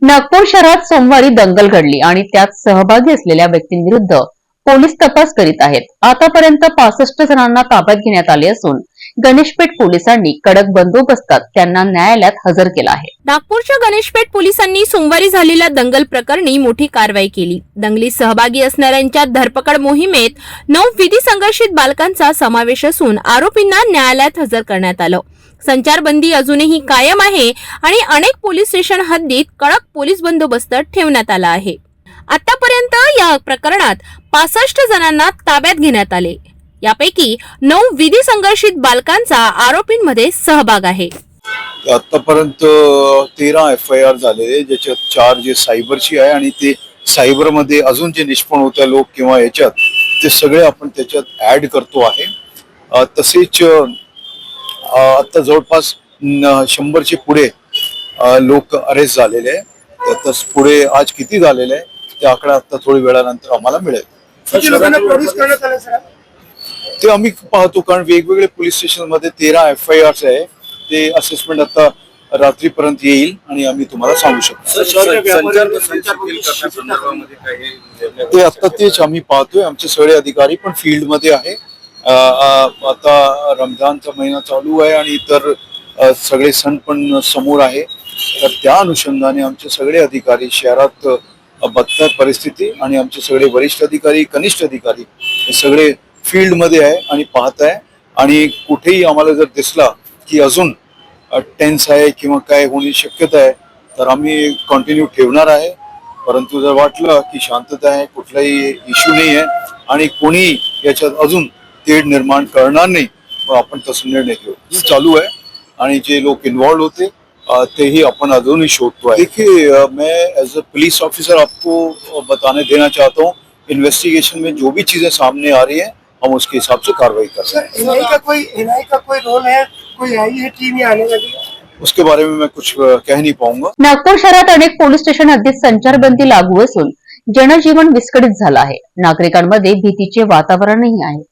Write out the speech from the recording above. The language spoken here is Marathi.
नागपूर शहरात सोमवारी दंगल घडली आणि त्यात सहभागी असलेल्या व्यक्तींविरुद्ध पोलीस तपास करीत आहेत. आतापर्यंत 65 जणांना ताब्यात घेण्यात आले असून गणेशपेठ पोलिसांनी कडक बंदोबस्तात त्यांना न्यायालयात हजर केलं आहे. नागपूरच्या गणेशपेठ पोलिसांनी सोमवारी झालेल्या दंगल प्रकरणी मोठी कारवाई केली. दंगलीत सहभागी असणाऱ्यांच्या धरपकड मोहिमेत 9 विधी संघर्षित बालकांचा समावेश असून आरोपींना न्यायालयात हजर करण्यात आलं. संचारबंदी अजूनही कायम आहे आणि अनेक पोलीस स्टेशन हद्दीत कडक पोलीस बंदोबस्त ठेवण्यात आला आहे. आतापर्यंत या प्रकरणात 65 जणांना ताब्यात घेण्यात आले. यापैकी 9 विधी संघर्षित बालकांचा आरोपींमध्ये सहभाग आहे. आतापर्यंत 13 FIR झाले, ज्याच्यात 4 जे सायबरची आहे आणि ते सायबरमध्ये अजून जे निष्पन्न होते लोक किंवा याच्यात ते सगळे आपण त्याच्यात ऍड करतो आहे. तसेच आता जवळपास 100चे पुढे लोक अरेस्ट झालेले आहे. आता पुढे आज किती झालेले आहे ते आकडा आता थोड्या वेळानंतर आम्हाला मिळेल. ते आम्ही पाहतो, कारण वेगवेगळे पोलीस स्टेशन मध्ये 13 FIRs आहे. ते असेसमेंट आता रात्रीपर्यंत येईल आणि आम्ही तुम्हाला सांगू शकतो. ते आता तेच आम्ही पाहतोय. आमचे सगळे अधिकारी पण फील्ड मध्ये आहे. आता रमजानचा महिना चालू आहे आणि इतर सगळे सण पण समोर आहे. तर त्या अनुषंगाने आमचे सगळे अधिकारी शहरात बघतात परिस्थिती आणि आमचे सगळे वरिष्ठ अधिकारी, कनिष्ठ अधिकारी हे सगळे फील्ड मध्ये आहे आणि पाहत आहे. आणि कुठेही आम्हाला जर दिसला की अजून टेन्स आहे किंवा काय होण्याची शक्यता आहे तर आम्ही कंटिन्यू ठेवणार आहे. परंतु जर वाटलं की शांतता आहे, कुठलाही इश्यू नाही आहे आणि कोणी याच्यात अजून तेढ निर्माण करणार नाही, आपण तसं निर्णय घेऊ. चालू आहे आणि जे लोक इन्वॉल्व होते तेही अपन अजूनही शोधतो है. देखिए, मैं एज अ पुलिस ऑफिसर आपको बताने देना चाहता हूँ, इन्वेस्टिगेशन में जो भी चीजें सामने आ रही है हम उसके हिसाब से कार्रवाई कर रहे हैं. एनआई का कोई रोल है, कोई आई है टीम आने वाली है? उसके बारे में मैं कुछ कह नहीं पाऊंगा. नागपूर शहरात अनेक पोलीस स्टेशन हद्दीत संचारबंदी लागू असून जनजीवन विस्कळीत झालं आहे. नागरिकांमध्ये भीतीचे वातावरणही आहे.